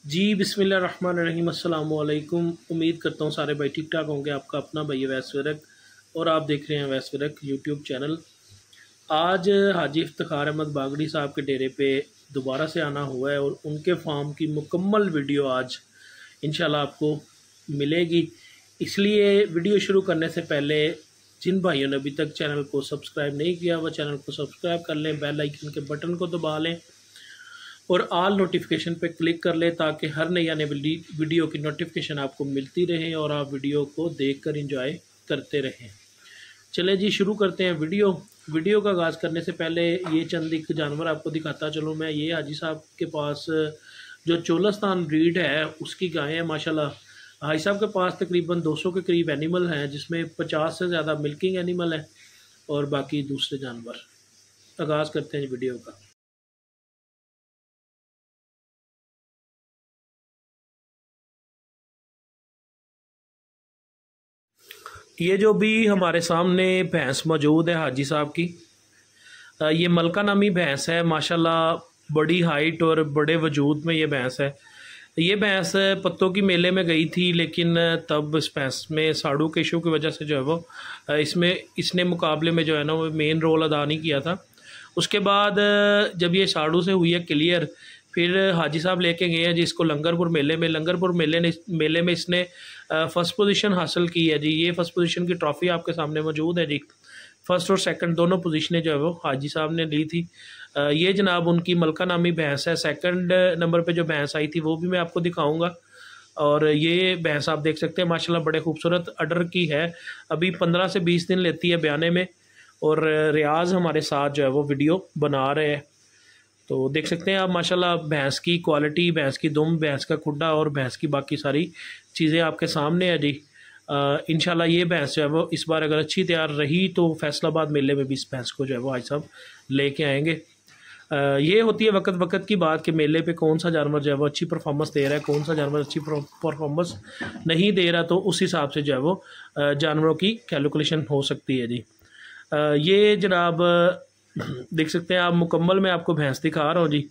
जी बिस्मिल्लाहिर्रहमानिर्रहीम अस्सलाम वालेकुम। उम्मीद करता हूँ सारे भाई ठीक ठाक होंगे। आपका अपना भाई अवैस विरक और आप देख रहे हैं अवैस विरक यूट्यूब चैनल। आज हाजी इफ्तिखार अहमद बागड़ी साहब के डेरे पे दोबारा से आना हुआ है और उनके फार्म की मुकम्मल वीडियो आज इंशाल्लाह आपको मिलेगी। इसलिए वीडियो शुरू करने से पहले जिन भाइयों ने अभी तक चैनल को सब्सक्राइब नहीं किया वह चैनल को सब्सक्राइब कर लें, बेल आइकन के बटन को दबा लें और ऑल नोटिफिकेशन पे क्लिक कर ले ताकि हर नई आने वाली वीडियो की नोटिफिकेशन आपको मिलती रहे और आप वीडियो को देखकर एंजॉय करते रहें। चले जी शुरू करते हैं वीडियो का आगाज़ करने से पहले ये चंद एक जानवर आपको दिखाता चलूँ मैं। ये हाजी साहब के पास जो चोलस्तान ब्रीड है उसकी गायें हैं माशाल्लाह। हाजी साहब के पास तकरीबन 200 के करीब एनिमल हैं, जिसमें 50 से ज़्यादा मिल्किंग एनिमल हैं और बाकी दूसरे जानवर। आगाज़ करते हैं वीडियो का। ये जो भी हमारे सामने भैंस मौजूद है हाजी साहब की, ये मलका नामी भैंस है माशाल्लाह। बड़ी हाइट और बड़े वजूद में ये भैंस है। ये भैंस पत्तों की मेले में गई थी, लेकिन तब इस भैंस में साड़ू के इशू की वजह से जो है वो इसने मुकाबले में जो है ना वो मेन रोल अदा नहीं किया था। उसके बाद जब ये साड़ू से हुई है क्लियर, फिर हाजी साहब लेके गए हैं जी इसको लंगरपुर मेले में इसने फ़र्स्ट पोजीशन हासिल की है जी। ये फ़र्स्ट पोजीशन की ट्रॉफ़ी आपके सामने मौजूद है जी। फ़र्स्ट और सेकंड दोनों पोजीशनें जो है वो हाजी साहब ने ली थी। ये जनाब उनकी मलका नामी भैंस है। सेकंड नंबर पे जो भैंस आई थी वो भी मैं आपको दिखाऊंगा। और ये भैंस आप देख सकते हैं माशाल्लाह बड़े खूबसूरत अडर की है। अभी 15 से 20 दिन लेती है ब्याने में और रियाज हमारे साथ जो है वो वीडियो बना रहे हैं। तो देख सकते हैं आप माशाल्लाह भैंस की क्वालिटी, भैंस की दुम, भैंस का खुड्डा और भैंस की बाकी सारी चीज़ें आपके सामने है जी। इंशाल्लाह ये भैंस जो है वो इस बार अगर अच्छी तैयार रही तो फैसलाबाद मेले में भी इस भैंस को जो है वो आज साहब लेके आएंगे। ये होती है वक्त वक्त की बात कि मेले पे कौन सा जानवर जो है वो अच्छी परफॉर्मेंस दे रहा है, कौन सा जानवर अच्छी परफॉर्मेंस नहीं दे रहा, तो उस हिसाब से जो है वो जानवरों की कैलकुलेशन हो सकती है जी। ये जनाब देख सकते हैं आप, मुकम्मल मैं आपको भैंस दिखा रहा हूँ जी।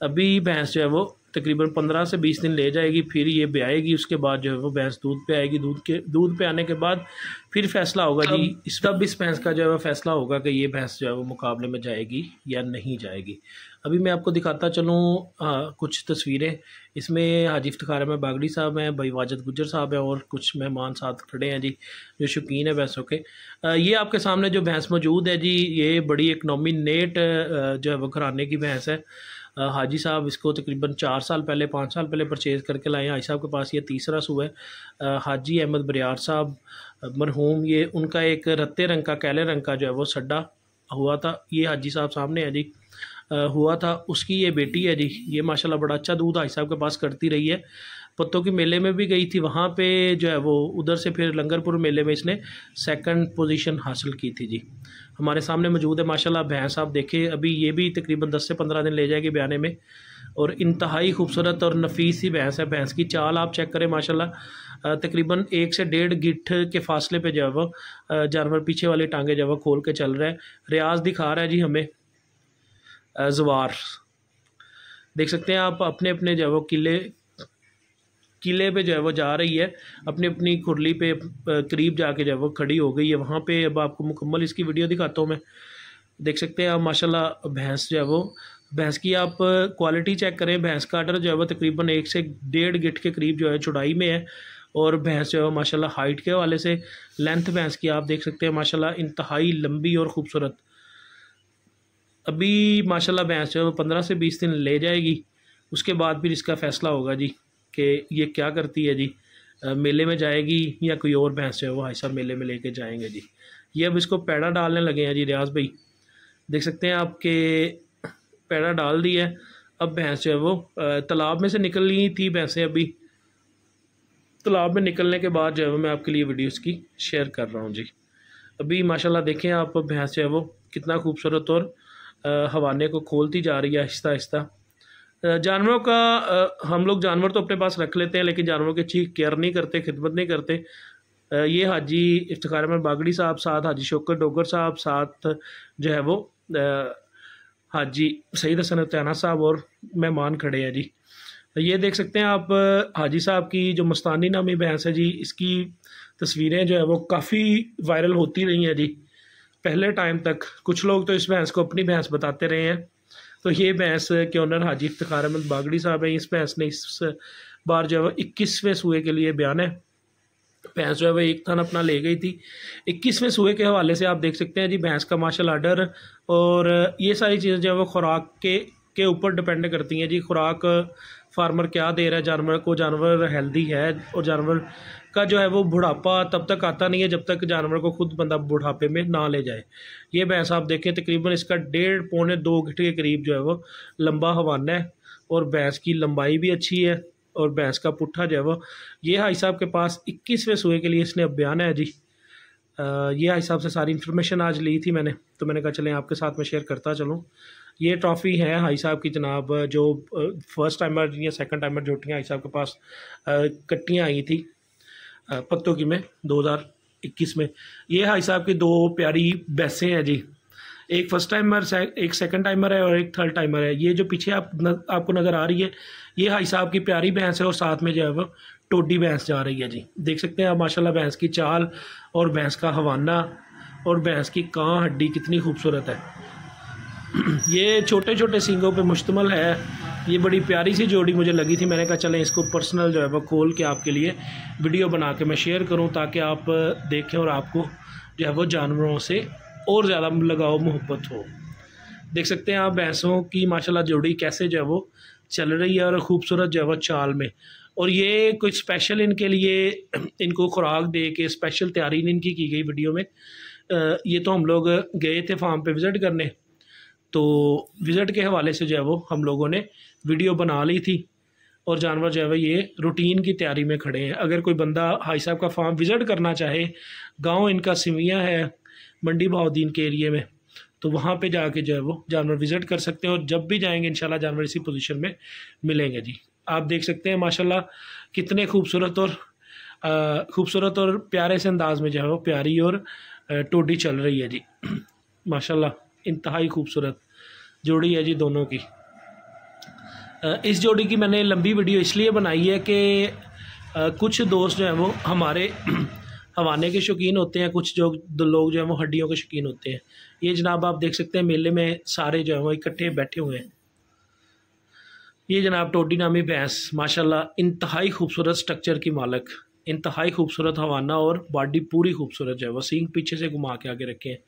अभी भैंस जो है वो तकरीबन 15 से 20 दिन ले जाएगी, फिर ये ब्याएगी। उसके बाद जो है वो भैंस दूध पे आएगी। दूध पे आने के बाद फिर फैसला होगा जी इस भैंस का जो है वो फैसला होगा कि ये भैंस जो है वो मुकाबले में जाएगी या नहीं जाएगी। अभी मैं आपको दिखाता चलूँ कुछ तस्वीरें। इसमें हाजी इफ्तिखार अहमद बागड़ी साहब हैं, भाई वाजिद गुज्जर साहब हैं और कुछ मेहमान साथ खड़े हैं जी जो शौकीन है भैंसों के। ये आपके सामने जो भैंस मौजूद है जी, ये बड़ी एक नॉमिनेट जो है वो घराने की भैंस है। हाजी साहब इसको तकरीबन 4 साल पहले 5 साल पहले परचेज़ करके लाए हैं। हाजी साहब के पास ये तीसरा सूआ है। हाजी अहमद बरियार साहब मरहूम, ये उनका एक रत्ते रंग का कैले रंग का जो है वो सड्डा हुआ था। ये हाजी साहब सामने है जी, हुआ था। उसकी ये बेटी है जी। ये माशाल्लाह बड़ा अच्छा दूध हाजी साहब के पास करती रही है। पत्तों की मेले में भी गई थी, वहाँ पे जो है वो उधर से फिर लंगरपुर मेले में इसने सेकंड पोजीशन हासिल की थी जी। हमारे सामने मौजूद है माशाल्लाह भैंस। आप देखें अभी ये भी तकरीबन 10 से 15 दिन ले जाएगी ब्याने में और इंतहाई खूबसूरत और नफीस सी भैंस है। भैंस की चाल आप चेक करें माशाल्लाह, तकरीबन 1 से 1.5 गिट्ठ के फासले पे जो है वो जानवर पीछे वाली टांगे जो है वो खोल के चल रहा है। रियाज दिखा रहा है जी हमें जवार। देख सकते हैं आप, अपने अपने जो है वो किले पे जो है वो जा रही है, अपनी अपनी खुरली पे करीब जाके जो है वो खड़ी हो गई है वहाँ पे। अब आपको मुकम्मल इसकी वीडियो दिखाता हूँ मैं। देख सकते हैं आप माशाल्लाह भैंस जो है वो, भैंस की आप क्वालिटी चेक करें। भैंस का आर्डर जो है वो तकरीबन 1 से 1.5 गिट्ठ के करीब जो है चौड़ाई में है और भैंस जो है माशाल्लाह हाइट के हवाले से, लेंथ भैंस की आप देख सकते हैं माशाल्लाह इंतहाई लंबी और ख़ूबसूरत। अभी माशाल्लाह भैंस जो है वो 15 से 20 दिन ले जाएगी। उसके बाद फिर इसका फ़ैसला होगा जी कि ये क्या करती है जी, मेले में जाएगी या कोई और भैंस जो है वो हाई साहब मेले में लेके जाएंगे जी। ये अब इसको पैड़ा डालने लगे हैं जी रियाज भाई। देख सकते हैं आपके पैड़ा डाल दी है। अब भैंस जो है वो तालाब में से निकलनी थी भैंसें। अभी तालाब में निकलने के बाद जो है वो मैं आपके लिए वीडियोस की शेयर कर रहा हूँ जी। अभी माशाल्लाह देखें आप, भैंस जो है वो कितना खूबसूरत और हवाने को खोलती जा रही है आहिस्ता आहिस्ता। जानवरों का हम लोग जानवर तो अपने पास रख लेते हैं, लेकिन जानवरों की अच्छी केयर नहीं करते, खिदमत नहीं करते। ये हाजी इफ्तिखार अहमद बागड़ी साहब, साथ हाजी शौकत डोगर साहब, साथ जो है वो हाजी सईद हसन अत्याना साहब और मेहमान खड़े हैं जी। ये देख सकते हैं आप हाजी साहब की जो मस्तानी नामी भैंस है जी, इसकी तस्वीरें जो है वो काफ़ी वायरल होती रही हैं जी पहले टाइम तक। कुछ लोग तो इस भैंस को अपनी भैंस बताते रहे हैं। तो ये भैंस के ओनर हाजी इफ्तिखार अहमद बागड़ी साहब हैं। इस भैंस ने इस बार जो है वो 21वें सूए के लिए बयान है। भैंस जो है वो एक थन अपना ले गई थी। 21वें सूए के हवाले से आप देख सकते हैं जी भैंस का माशाल्लाह आर्डर और ये सारी चीज़ें जो है वो खुराक के ऊपर डिपेंड करती हैं जी। खुराक फार्मर क्या दे रहा है जानवर को, जानवर हेल्दी है और जानवर का जो है वो बुढ़ापा तब तक आता नहीं है जब तक जानवर को खुद बंदा बुढ़ापे में ना ले जाए। ये भैंस आप देखें तकरीबन इसका 1.5 पौने 2 गिट के करीब जो है वो लंबा हवाना है और भैंस की लंबाई भी अच्छी है और भैंस का पुट्ठा जो है वो ये हाई साहब के पास 21वें सूए के लिए इसने अब बयान है जी। ये हाई साहब से सारी इन्फॉर्मेशन आज ली थी मैंने, तो मैंने कहा चलें आपके साथ में शेयर करता चलूँ। ये ट्रॉफ़ी है हाई साहब की जनाब, जो फर्स्ट टाइमर या सेकंड टाइमर जोटियाँ हाई साहब के पास कट्टियाँ आई थी पत्तों की में 2021 में। ये हाई साहब की 2 प्यारी भैंसें हैं जी, एक फर्स्ट टाइमर एक सेकंड टाइमर है और एक थर्ड टाइमर है। ये जो पीछे आपको नज़र आ रही है ये हाई साहब की प्यारी भैंस है और साथ में जो है वो टोडी भैंस जा रही है जी। देख सकते हैं आप माशाल्लाह भैंस की चाल और भैंस का हवाना और भैंस की कान हड्डी कितनी खूबसूरत है। ये छोटे छोटे सींगों पे मुश्तमल है। ये बड़ी प्यारी सी जोड़ी मुझे लगी थी, मैंने कहा चलें इसको पर्सनल जो है वो खोल के आपके लिए वीडियो बना के मैं शेयर करूं ताकि आप देखें और आपको जो है वो जानवरों से और ज़्यादा लगाव मोहब्बत हो। देख सकते हैं आप भैंसों की माशाल्लाह जोड़ी कैसे जो है वो चल रही है और ख़ूबसूरत जो है वो चाल में। और ये कोई स्पेशल इनके लिए इनको खुराक दे के स्पेशल तैयारी इनकी की गई वीडियो में। ये तो हम लोग गए थे फार्म पे विज़िट करने, तो विज़िट के हवाले से जो है वो हम लोगों ने वीडियो बना ली थी और जानवर जो है वो ये रूटीन की तैयारी में खड़े हैं। अगर कोई बंदा हाई साहब का फार्म विज़िट करना चाहे, गांव इनका सिविया है मंडी बहाउद्दीन के एरिए में, तो वहाँ पे जाके जो है वो जानवर विज़िट कर सकते हैं और जब भी जाएंगे इंशाल्लाह जानवर इसी पोजीशन में मिलेंगे जी। आप देख सकते हैं माशाल्लाह कितने खूबसूरत और प्यारे से अंदाज में जो है वो प्यारी और टोडी चल रही है जी। माशाल्लाह इंतहाई खूबसूरत जोड़ी है जी दोनों की। इस जोड़ी की मैंने लंबी वीडियो इसलिए बनाई है कि कुछ दोस्त जो हैं वो हमारे हवाने के शौकीन होते हैं, कुछ जो लोग जो हैं वो हड्डियों के शौकीन होते हैं। ये जनाब आप देख सकते हैं मेले में सारे जो हैं वो इकट्ठे बैठे हुए हैं। ये जनाब टोडी नामी भैंस माशाल्लाह इंतहाई खूबसूरत स्ट्रक्चर की मालक, इंतहाई खूबसूरत हवाना और बॉडी पूरी खूबसूरत जो है वो सींग पीछे से घुमा के आगे रखे हैं।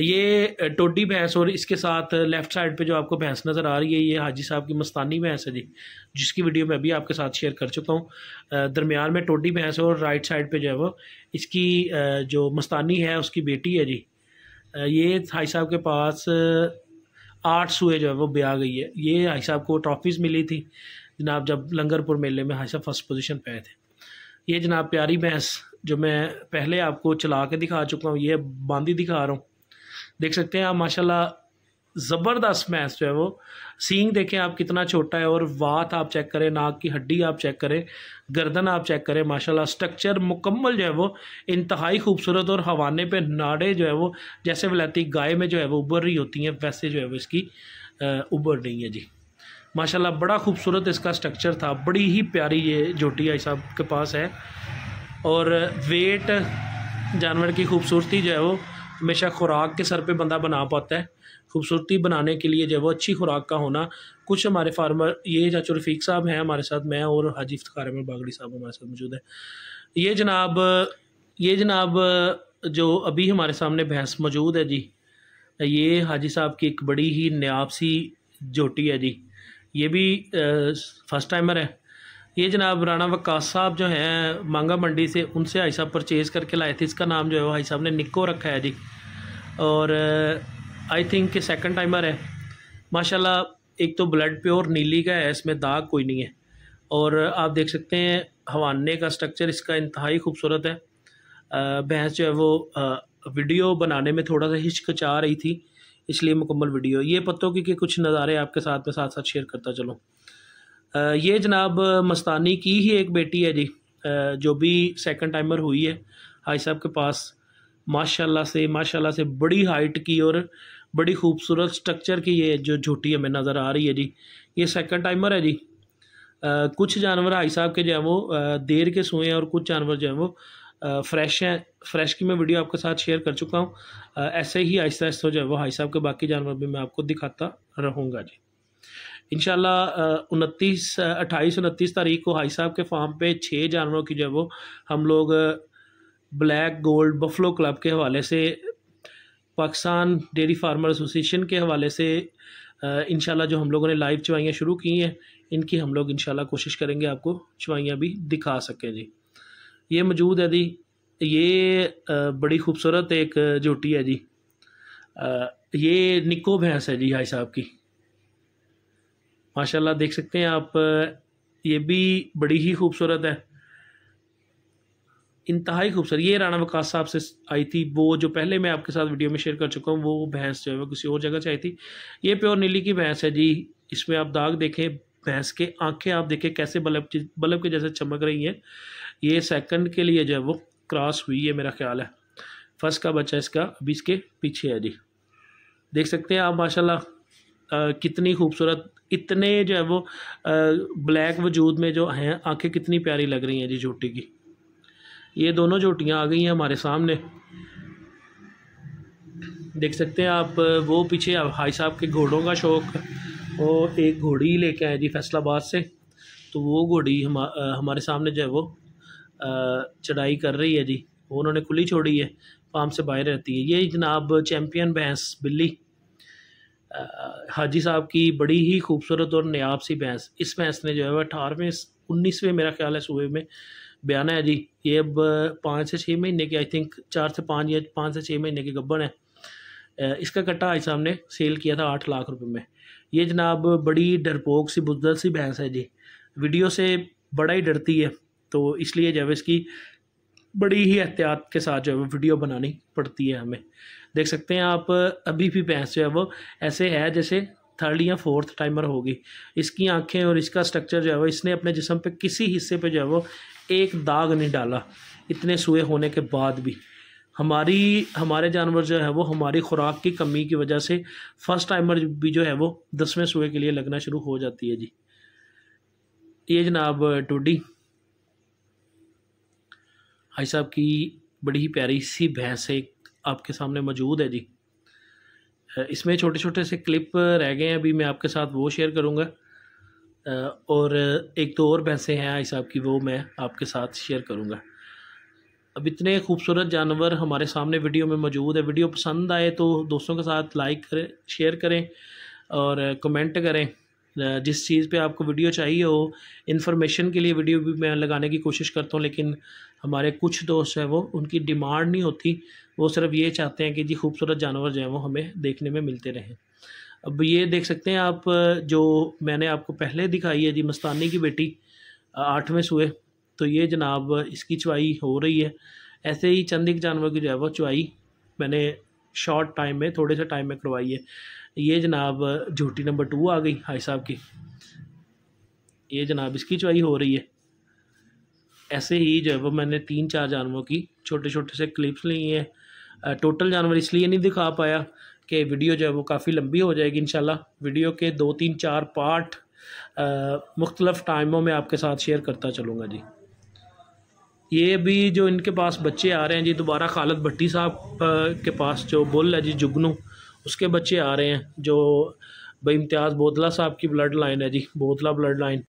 ये टोडी भैंस और इसके साथ लेफ़्ट साइड पे जो आपको भैंस नज़र आ रही है ये हाजी साहब की मस्तानी भैंस है जी, जिसकी वीडियो मैं भी आपके साथ शेयर कर चुका हूँ। दरमियान में टोडी भैंस और राइट साइड पे जो है वो इसकी जो मस्तानी है उसकी बेटी है जी। ये हाजी साहब के पास 8 सूए जो है वो ब्याह गई है। ये हाजी साहब को ट्रॉफीज़ मिली थी जनाब जब लंगरपुर मेले में हाजी साहब फर्स्ट पोजीशन पे आए थे। ये जनाब प्यारी भैंस जो मैं पहले आपको चला के दिखा चुका हूँ, ये बांदी दिखा रहा हूँ। देख सकते हैं आप माशाल्लाह ज़बरदस्त भैंस जो है वो, सींग देखें आप कितना छोटा है और वात आप चेक करें, नाक की हड्डी आप चेक करें, गर्दन आप चेक करें, माशाल्लाह स्ट्रक्चर मुकम्मल जो है वो इंतहाई खूबसूरत और हवाने पे नाड़े जो है वो जैसे वलैती गाय में जो है वो उभर रही होती हैं वैसे जो है वो इसकी उभर रही है जी। माशाल्लाह बड़ा खूबसूरत इसका स्ट्रक्चर था, बड़ी ही प्यारी ये जोटी भाई साहब के पास है। और वेट जानवर की खूबसूरती जो है वो हमेशा खुराक के सर पे बंदा बना पाता है। खूबसूरती बनाने के लिए जो है वो अच्छी खुराक का होना, कुछ हमारे फार्मर ये चाचू रफ़ीक साहब हैं हमारे साथ, मैं और हाजी इफ्तिखार अहमद बागड़ी साहब हमारे साथ मौजूद है। ये जनाब जो अभी हमारे सामने भैंस मौजूद है जी, ये हाजी साहब की एक बड़ी ही नायाब सी जोटी है जी। ये भी फर्स्ट टाइमर है। ये जनाब राणा वकास साहब जो हैं मांगा मंडी से, उनसे हाई साहब परचेज़ करके लाए थे। इसका नाम जो है वो हाई साहब ने निक्को रखा है जी और आई थिंक कि सेकंड टाइमर है। माशाल्लाह एक तो ब्लड प्योर नीली का है, इसमें दाग कोई नहीं है। और आप देख सकते हैं हवाने का स्ट्रक्चर इसका इंतहाई खूबसूरत है। भैंस जो है वो वीडियो बनाने में थोड़ा सा हिचकिचा रही थी, इसलिए मुकम्मल वीडियो ये पत्तों के कुछ नज़ारे आपके साथ में साथ शेयर करता चलूँ। ये जनाब मस्तानी की ही एक बेटी है जी, जो भी सेकंड टाइमर हुई है हाई साहब के पास। माशाल्लाह से बड़ी हाइट की और बड़ी खूबसूरत स्ट्रक्चर की ये जो झोटी हमें नज़र आ रही है जी, ये सेकंड टाइमर है जी। कुछ जानवर हाई साहब के जो है वो देर के सोए हैं और कुछ जानवर जो है वो फ्रेश हैं। फ्रेश की मैं वीडियो आपके साथ शेयर कर चुका हूँ। ऐसे ही आहिस्ता आहिस्ता जो है वो हाई साहब के बाकी जानवर भी मैं आपको दिखाता रहूँगा जी। इंशाल्लाह 28-29 तारीख को हाई साहब के फार्म पे 6 जानवरों की जो है वो हम लोग ब्लैक गोल्ड बफलो क्लब के हवाले से, पाकिस्तान डेयरी फार्मर एसोसिएशन के हवाले से इंशाल्लाह जो हम लोगों ने लाइव चवाइयाँ शुरू की हैं, इनकी हम लोग इंशाल्लाह कोशिश करेंगे आपको चवाइयाँ भी दिखा सकें जी। ये मौजूद है जी, ये बड़ी खूबसूरत एक जोटी है जी। ये निको भैंस है जी हाई साहब की, माशाल्लाह देख सकते हैं आप। ये भी बड़ी ही खूबसूरत है, इंतहाई खूबसूरत। ये राणा वकास साहब से आई थी, वो जो पहले मैं आपके साथ वीडियो में शेयर कर चुका हूँ, वो भैंस जो है वो किसी और जगह से आई थी। ये प्योर नीली की भैंस है जी। इसमें आप दाग देखें, भैंस के आंखें आप देखें कैसे बल्ब के जैसे चमक रही हैं। ये सेकंड के लिए जो है वो क्रॉस हुई है मेरा ख्याल है। फर्स्ट का बच्चा इसका अभी इसके पीछे है जी। देख सकते हैं आप माशाल्लाह कितनी खूबसूरत, इतने जो है वो ब्लैक वजूद में जो हैं आंखें कितनी प्यारी लग रही हैं जी जोटी की। ये दोनों जोटियां आ गई हैं हमारे सामने, देख सकते हैं आप। वो पीछे हाई साहब के घोड़ों का शौक, वो एक घोड़ी लेके आए जी फैसलाबाद से, तो वो घोड़ी हमारे सामने जो है वो चढ़ाई कर रही है जी। वो उन्होंने खुली छोड़ी है, फार्म से बाहर रहती है। ये जनाब चैम्पियन भैंस बिल्ली हाजी साहब की बड़ी ही खूबसूरत और नायाब सी भैंस। इस भैंस ने जो है वह 18वें-19वें मेरा ख्याल है सूबे में बयाना है जी। ये अब 5 से 6 महीने की, आई थिंक 4 से 5 या 5 से 6 महीने की गब्बन है। इसका कट्टा हाजी साहब ने सेल किया था 8 लाख रुपए में। ये जनाब बड़ी डरपोक सी बुज़दिल सी भैंस है जी, वीडियो से बड़ा ही डरती है, तो इसलिए जो है इसकी बड़ी ही एहतियात के साथ जो है वो वीडियो बनानी पड़ती है हमें। देख सकते हैं आप, अभी भी भैंस जो है वो ऐसे है जैसे 3rd या 4th टाइमर होगी। इसकी आंखें और इसका स्ट्रक्चर जो है वो, इसने अपने जिस्म पे किसी हिस्से पे जो है वो एक दाग नहीं डाला इतने सूए होने के बाद भी। हमारे जानवर जो है वो हमारी खुराक की कमी की वजह से फर्स्ट टाइमर भी जो है वो 10वें सूए के लिए लगना शुरू हो जाती है जी। ये जनाब टोडी हाई साहब की बड़ी ही प्यारी सी भैंस एक आपके सामने मौजूद है जी। इसमें छोटे छोटे से क्लिप रह गए हैं, अभी मैं आपके साथ वो शेयर करूँगा। और एक तो और भैंसें हैं हाई साहब की, वो मैं आपके साथ शेयर करूँगा। अब इतने खूबसूरत जानवर हमारे सामने वीडियो में मौजूद है। वीडियो पसंद आए तो दोस्तों के साथ लाइक करें, शेयर करें और कमेंट करें। जिस चीज़ पे आपको वीडियो चाहिए हो, इन्फॉर्मेशन के लिए वीडियो भी मैं लगाने की कोशिश करता हूँ, लेकिन हमारे कुछ दोस्त हैं वो, उनकी डिमांड नहीं होती, वो सिर्फ ये चाहते हैं कि जी खूबसूरत जानवर जो हैं वो हमें देखने में मिलते रहें। अब ये देख सकते हैं आप, जो मैंने आपको पहले दिखाई है जी मस्तानी की बेटी 8वें सूए, तो ये जनाब इसकी चवाई हो रही है। ऐसे ही चंद एक जानवर की जो है वो चवाई मैंने शॉर्ट टाइम में, थोड़े से टाइम में करवाई है। ये जनाब झूठी नंबर 2 आ गई हाई साहब की, ये जनाब इसकी चवाई हो रही है। ऐसे ही जो है वो मैंने 3-4 जानवरों की छोटे छोटे से क्लिप्स लिए हैं। टोटल जानवर इसलिए नहीं दिखा पाया कि वीडियो जो है वो काफ़ी लंबी हो जाएगी। इंशाल्लाह वीडियो के 2-3-4 पार्ट मुख्तलिफ़ टाइमों में आपके साथ शेयर करता चलूँगा जी। ये भी जो इनके पास बच्चे आ रहे हैं जी, दोबारा खालिद भट्टी साहब के पास जो बुल है जी जुगनू, उसके बच्चे आ रहे हैं, जो भाई इम्तियाज़ बोतला साहब की ब्लड लाइन है जी, बोतला ब्लड लाइन।